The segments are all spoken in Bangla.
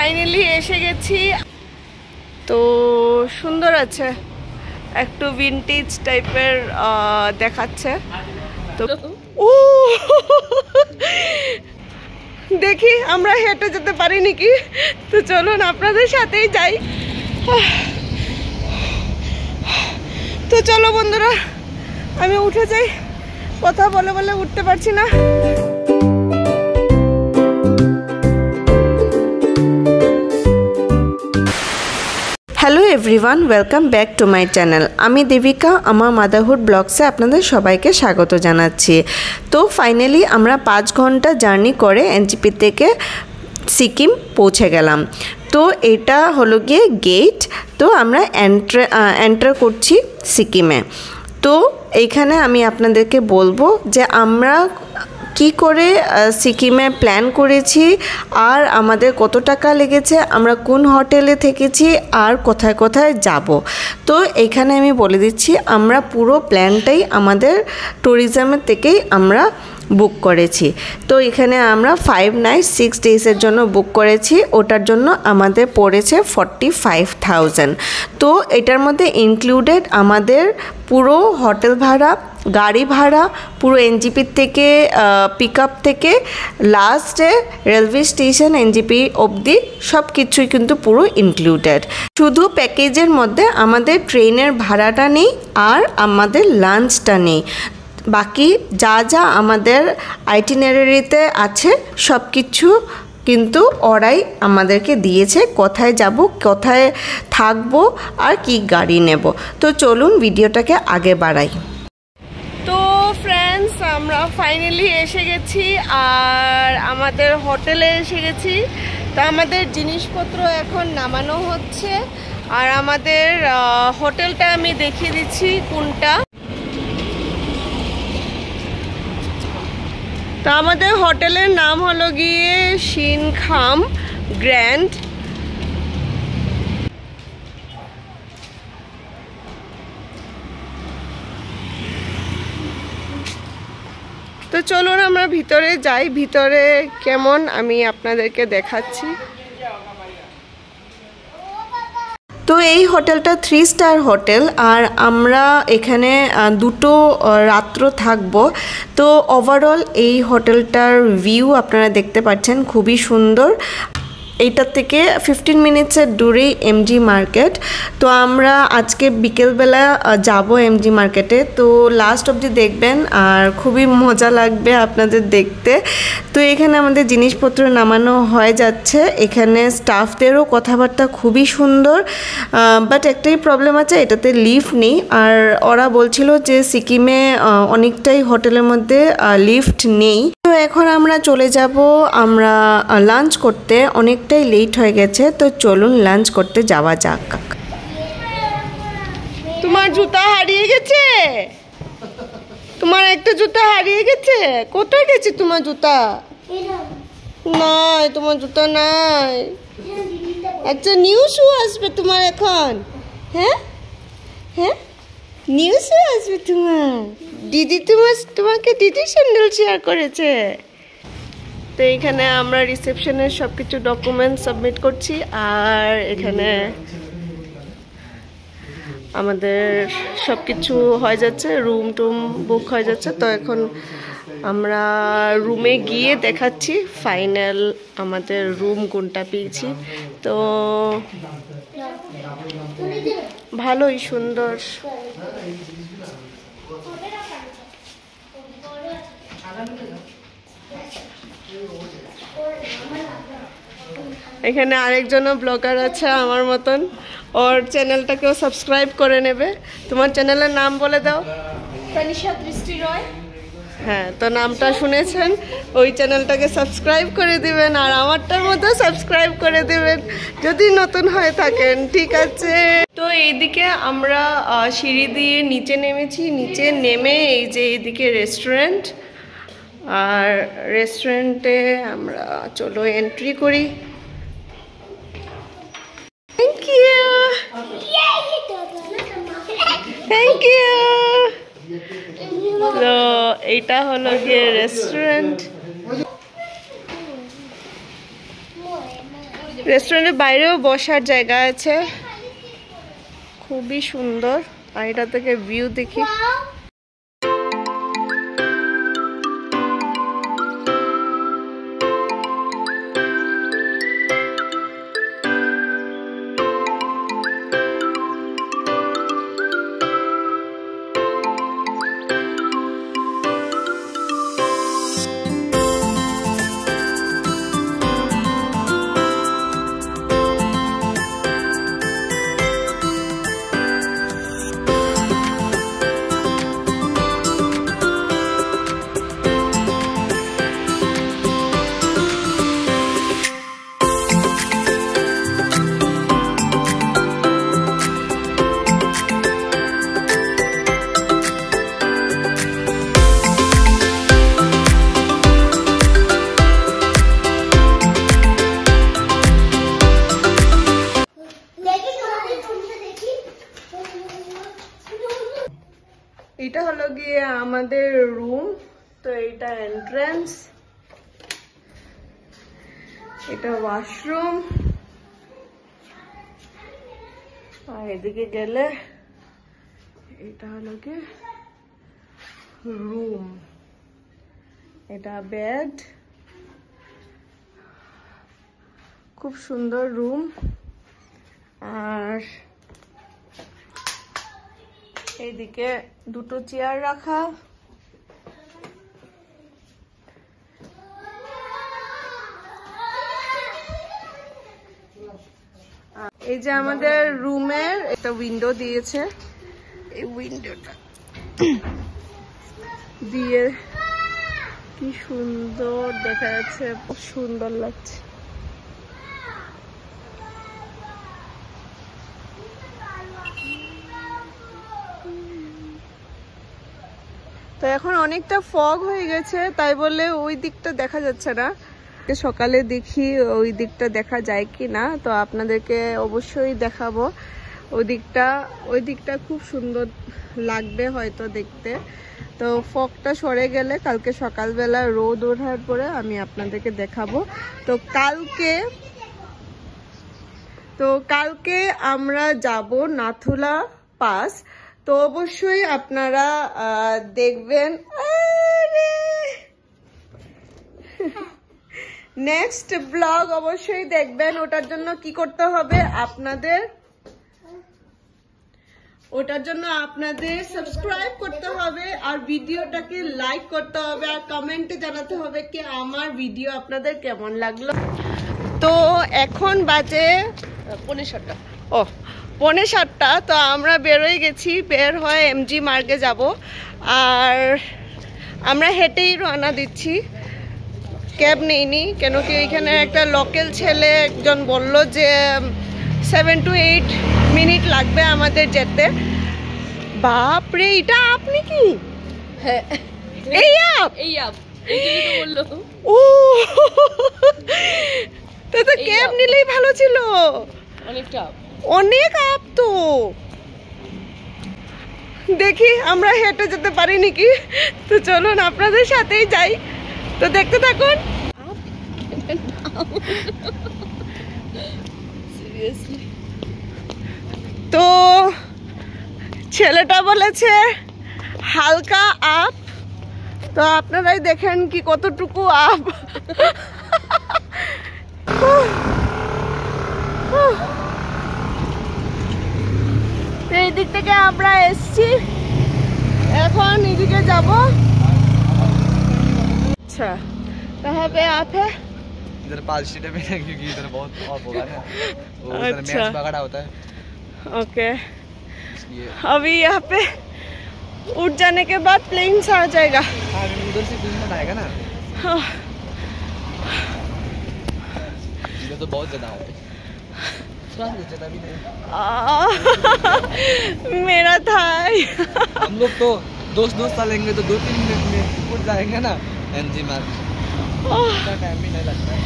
ফাইনালি এসে গেছি। তো সুন্দর আছে, একটু ভিন্টেজ টাইপের দেখাচ্ছে। তো ও দেখি আমরা হেঁটে যেতে পারি নাকি। তো চলুন আপনাদের সাথেই যাই। তো চলো বন্ধুরা, আমি উঠে যাই, কথা বলে বলে উঠতে পারছি না। Hello everyone, welcome back to my channel. আমি দেবিকা, আমার মাদারহুড ব্লগসে আপনাদের সবাইকে স্বাগত জানাচ্ছি। তো ফাইনালি আমরা 5 ঘন্টা জার্নি করে এনজিপি থেকে সিকিম পৌঁছে গেলাম। তো এটা হলো গিয়ে গেট। তো আমরা এন্টার করছি সিকিমে। তো এইখানে আমি আপনাদেরকে বলবো যে আমরা কি করে সিকিমে প্ল্যান করেছি, আর আমাদের কত টাকা লেগেছে, আমরা কোন হোটেলে থেকেছি, আর কোথায় কোথায় যাব। তো এখানে আমি বলে দিচ্ছি, আমরা পুরো প্ল্যানটাই আমাদের ট্যুরিজমের থেকেই আমরা বুক করেছি। তো এখানে আমরা 5 nights 6 days জন্য বুক করেছি। ওটার জন্য আমাদের পড়েছে 45,000। তো এটার মধ্যে ইনক্লুডেড আমাদের পুরো হোটেল ভাড়া, গাড়ি ভাড়া, পুরো এনজিপি থেকে পিক আপ থেকে লাস্টে রেলওয়ে স্টেশন এনজিপি অবধি সব কিছুই কিন্তু পুরো ইনক্লুডেড। শুধু প্যাকেজের মধ্যে আমাদের ট্রেনের ভাড়াটা নেই আর আমাদের লাঞ্চটা নেই। বাকি যা যা আমাদের আইটিনারিতে আছে সব কিছু কিন্তু ওরাই আমাদেরকে দিয়েছে, কোথায় যাব, কোথায় থাকবো, আর কি গাড়ি নেব। তো চলুন ভিডিওটাকে আগে বাড়াই। তো ফ্রেন্ডস, আমরা ফাইনালি এসে গেছি আর আমাদের হোটেলে এসে গেছি। তো আমাদের জিনিসপত্র এখন নামানো হচ্ছে আর আমাদের হোটেলটা আমি দেখিয়ে দিচ্ছি কোনটা। তো আমাদের হোটেলের নাম হলো গিয়ে সিনখাম গ্র্যান্ড। তো চলুন আমরা ভিতরে যাই, ভিতরে কেমন আমি আপনাদেরকে দেখাচ্ছি। তো এই হোটেলটা 3 স্টার হোটেল আর আমরা এখানে 2 রাত্র থাকবো। তো ওভারঅল এই হোটেলটার ভিউ আপনারা দেখতে পাচ্ছেন, খুবই সুন্দর। এইটার থেকে 15 মিনিটসের দূরেই এমজি মার্কেট। তো আমরা আজকে বিকেলবেলা যাব এমজি মার্কেটে। তো লাস্ট অবধি দেখবেন আর খুবই মজা লাগবে আপনাদের দেখতে। তো এখানে আমাদের জিনিসপত্র নামানো হয়ে যাচ্ছে। এখানে স্টাফদেরও কথাবার্তা খুবই সুন্দর, বাট একটাই প্রবলেম আছে, এটাতে লিফট নেই। আর ওরা বলছিল যে সিকিমে অনেকটাই হোটেলের মধ্যে লিফট নেই। তো এখন আমরা চলে যাব আমরা লাঞ্চ করতে, অনেকটাই লেট হয়ে গেছে। তো চলুন লাঞ্চ করতে যাওয়া যাক। তোমার জুতা হারিয়ে গেছে, তোমার একটা জুতা হারিয়ে গেছে। কোথায় গেছে তোমার জুতা? নাই, তোমার জুতা নাই। একটা নিউ শু আসবে তোমার এখন। হ্যাঁ হ্যাঁ, নিউ শু আসবে তোমার। দিদি তোমাকে দিদি স্যান্ডেল শেয়ার করেছে। তো এইখানে আমরা রিসেপশনের সব কিছু ডকুমেন্ট সাবমিট করছি আর এখানে আমাদের সব কিছু হয়ে যাচ্ছে, রুম টুম বুক হয়ে যাচ্ছে। তো এখন আমরা রুমে গিয়ে দেখাচ্ছি ফাইনাল আমাদের রুম কোনটা পেয়েছি। তো ভালোই সুন্দর। এখানে আরেকজনও ব্লগার আছে আমার মতন, ওর চ্যানেলটাকেও সাবস্ক্রাইব করে নেবে। তোমার চ্যানেলের নাম বলে দাও। তানিশা দৃষ্টি রয়। হ্যাঁ, তো নামটা শুনেছেন, ওই চ্যানেলটাকে সাবস্ক্রাইব করে দিবেন আর আমারটার মধ্যে সাবস্ক্রাইব করে দিবেন যদি নতুন হয়ে থাকেন। ঠিক আছে। তো এইদিকে আমরা সিঁড়ি দিয়ে নিচে নেমেছি। নিচে নেমে এই যে এইদিকে রেস্টুরেন্ট, আর রেস্টুরেন্টে আমরা চলো এন্ট্রি করি। Thank you, thank you. তো এইটা হলো গিয়ে রেস্টুরেন্ট। রেস্টুরেন্টের বাইরেও বসার জায়গা আছে, খুবই সুন্দর। আর এটা থেকে ভিউ দেখি। এটা হলো গিয়ে আমাদের রুম। তো এটা এন্ট্রান্স, এটা ওয়াশরুম, আর এদিকে গেলে এটা হলো গিয়ে রুম, এটা বেড। খুব সুন্দর রুম। আর এইদিকে দুটো চেয়ার রাখা। এই যে আমাদের রুমের একটা উইন্ডো দিয়েছে, এই উইন্ডোটা দিয়ে কি সুন্দর দেখা যাচ্ছে, খুব সুন্দর লাগছে। তো এখন অনেকটা ফগ হয়ে গেছে, তাই বলে ওই দিকটা দেখা যাচ্ছে না। সকালে দেখি ওই দিকটা দেখা যায় কি না, তো আপনাদেরকে অবশ্যই দেখাবো। ওই দিকটা খুব সুন্দর লাগবে হয়তো দেখতে। তো ফগটা সরে গেলে কালকে সকালবেলা রোদ ওঠার পরে আমি আপনাদেরকে দেখাবো। তো কালকে আমরা যাব নাথুলা পাস। তো অবশ্যই আপনারা দেখবেন। নেক্সট ব্লগ অবশ্যই দেখবেন। ওটার জন্য কি করতে হবে আপনাদের, সাবস্ক্রাইব করতে হবে, আর ভিডিওটাকে লাইক করতে হবে, আর কমেন্টে জানাতে হবে কি আমার ভিডিও আপনাদের কেমন লাগলো। তো এখন বাজে 7:15। ও 7:15। তো আমরা বেরোয় গেছি, বের হয়ে এমজি মার্গে যাব। আর আমরা হেঁটেই রওনা দিচ্ছি, ক্যাব নেইনি, কেন কি এখানে একটা লোকাল ছেলে একজন বলল যে 7 to 8 মিনিট লাগবে আমাদের যেতে। বাপরে, এটা আপনি কি? হ্যাঁ, এই আপ এইটাই তো বললো। ও তো ক্যাব নিলেই ভালো ছিল, অনেক আপ। তো দেখি আমরা হেঁটে যেতে পারি নাকি। তো চলুন আপনাদের সাথেই যাই, তো দেখতে থাকুন। তো ছেলেটা বলেছে হালকা আপ, তো আপনারাই দেখেন কি কতটুকু আপ। এই দিক থেকে আমরা এসছি, এখন এদিকে যাব। अच्छा, कहाँ पे आप है? इधर पाल स्टेडियम में है, क्योंकि इधर बहुत ऑफ होगा ना, वो इधर मैच पकड़ा होता है। ओके, अभी यहाँ पे उठ जाने के बाद प्लेन्स आ जाएगा। हाँ, उधर से प्लेन आएगा ना। हाँ, इधर तो बहुत ज्यादा होता है, ज्यादा भी नहीं। मेरा थाई। हम लोग तो दोस्त लेंगे तो 2-3 मिनट में उठ जाएंगे ना एमजी मार्ग। इतना टाइम भी नहीं लगता है।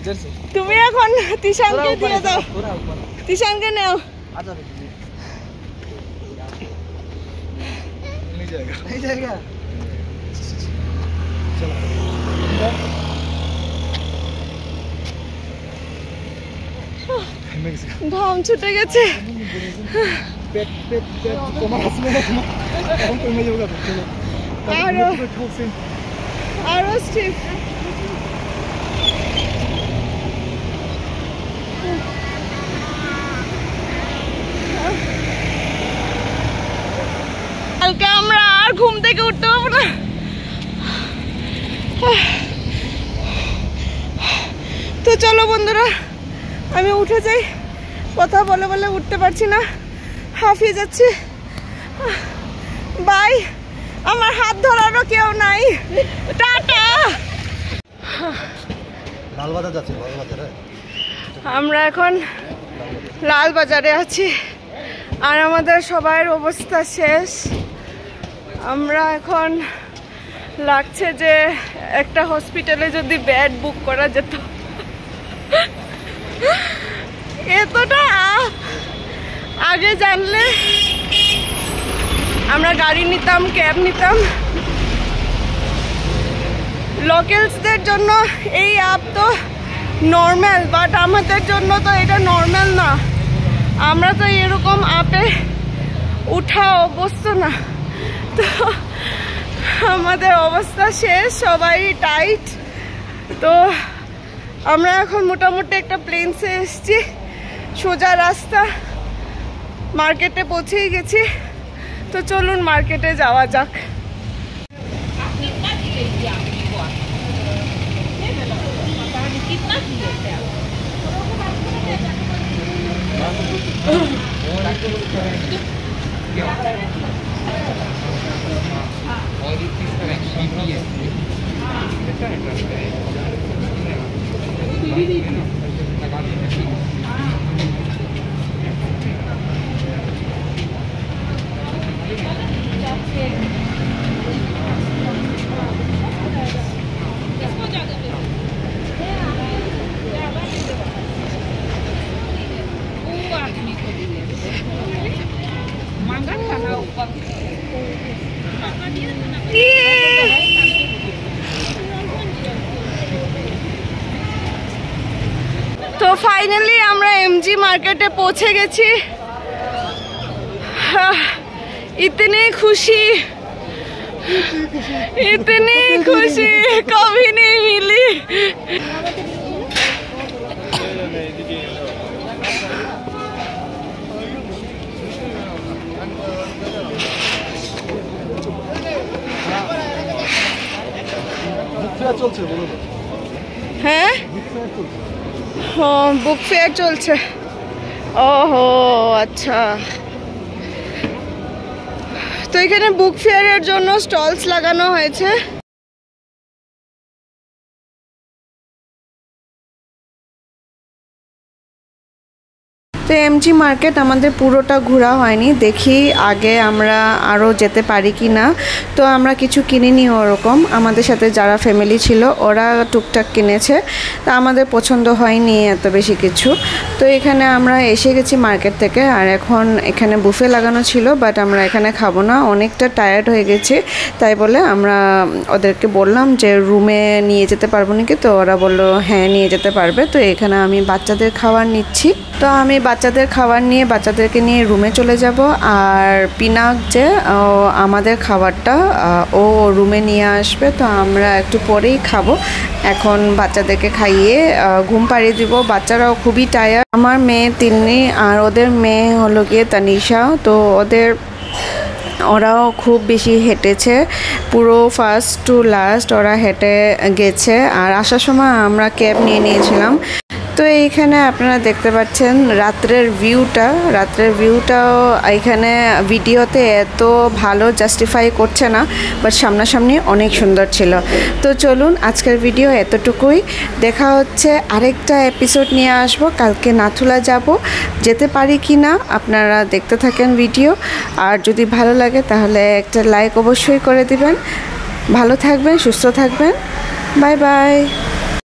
इधर से তুমি এখন তিশানকে দিয়ে দাও, पूरा ऊपर তিশানকে নাও। आजा नहीं जाएगा चलो ঘাম ছুটে গেছে। আরো স্টিফ। কালকে আমরা আর ঘুম থেকে উঠতে পারবো না। তো চলো বন্ধুরা, আমি উঠে যাই। কথা বলে বলে উঠতে পারছি না, হাঁপিয়ে যাচ্ছি। বাই। আমার হাত ধরারও কেউ নাই। টাটা। লালবাজার যাচ্ছে, লালবাজারে। আমরা এখন লালবাজারে আছি আর আমাদের সবার অবস্থা শেষ। আমরা এখন লাগছে যে একটা হসপিটালে যদি বেড বুক করা যেত। এতটা আগে জানলে আমরা গাড়ি নিতাম, ক্যাব নিতাম। লোকালসদের জন্য এই অ্যাপ তো নর্মাল, বাট আমাদের জন্য তো এটা নর্মাল না। আমরা তো এরকম অ্যাপে উঠা অভ্যস্ত না, তো আমাদের অবস্থা শেষ, সবাই টাইট। তো আমরা এখন মোটামুটি একটা প্লেনসে এসেছি, সোজা রাস্তা, মার্কেটে পৌঁছেই গেছি। তো চলুন মার্কেটে যাওয়া যাক। তো ফাইনালি আমরা এমজি মার্কেটে পৌঁছে গেছি। इतनी खुशी कभी नहीं मिली। হ্যাঁ, বুক ফেয়ার চলছে। ওহো আচ্ছা, তো এখানে বুক ফেয়ারের জন্য স্টলস লাগানো হয়েছে। তো এমজি মার্কেট আমাদের পুরোটা ঘোরা হয়নি, দেখি আগে আমরা আরও যেতে পারি কি না। তো আমরা কিছু কিনিনি ওরকম, আমাদের সাথে যারা ফ্যামিলি ছিল ওরা টুকটাক কিনেছে, তা আমাদের পছন্দ হয়নি এত বেশি কিছু। তো এখানে আমরা এসে গেছি মার্কেট থেকে, আর এখন এখানে বুফে লাগানো ছিল, বাট আমরা এখানে খাবো না, অনেকটা টায়ার্ড হয়ে গেছি। তাই বলে আমরা ওদেরকে বললাম যে রুমে নিয়ে যেতে পারবো নাকি, তো ওরা বললো হ্যাঁ নিয়ে যেতে পারবে। তো এখানে আমি বাচ্চাদের খাবার নিচ্ছি। তো আমি বাচ্চাদের খাবার নিয়ে বাচ্চাদেরকে নিয়ে রুমে চলে যাব, আর পিনাক যে আমাদের খাবারটা ও রুমে নিয়ে আসবে। তো আমরা একটু পরেই খাবো। এখন বাচ্চাদেরকে খাইয়ে ঘুম পাড়িয়ে দিব, বাচ্চারাও খুবই টায়ার্ড। আমার মেয়ে তিন্নি আর ওদের মেয়ে হলো গিয়ে তানিশা। তো ওরাও খুব বেশি হেঁটেছে, পুরো ফার্স্ট টু লাস্ট ওরা হেঁটে গেছে। আর আসার সময় আমরা ক্যাব নিয়ে নিয়েছিলাম। তো এইখানে আপনারা দেখতে পাচ্ছেন রাত্রের ভিউটাও এখানে ভিডিওতে এত ভালো জাস্টিফাই করছে না, বাট সামনাসামনি অনেক সুন্দর ছিল। তো চলুন আজকের ভিডিও এতটুকুই, দেখা হচ্ছে আরেকটা এপিসোড নিয়ে আসবো। কালকে নাথুলা যাব, যেতে পারি কি না আপনারা দেখতে থাকেন ভিডিও। আর যদি ভালো লাগে তাহলে একটা লাইক অবশ্যই করে দিবেন। ভালো থাকবেন, সুস্থ থাকবেন, বাই বাই।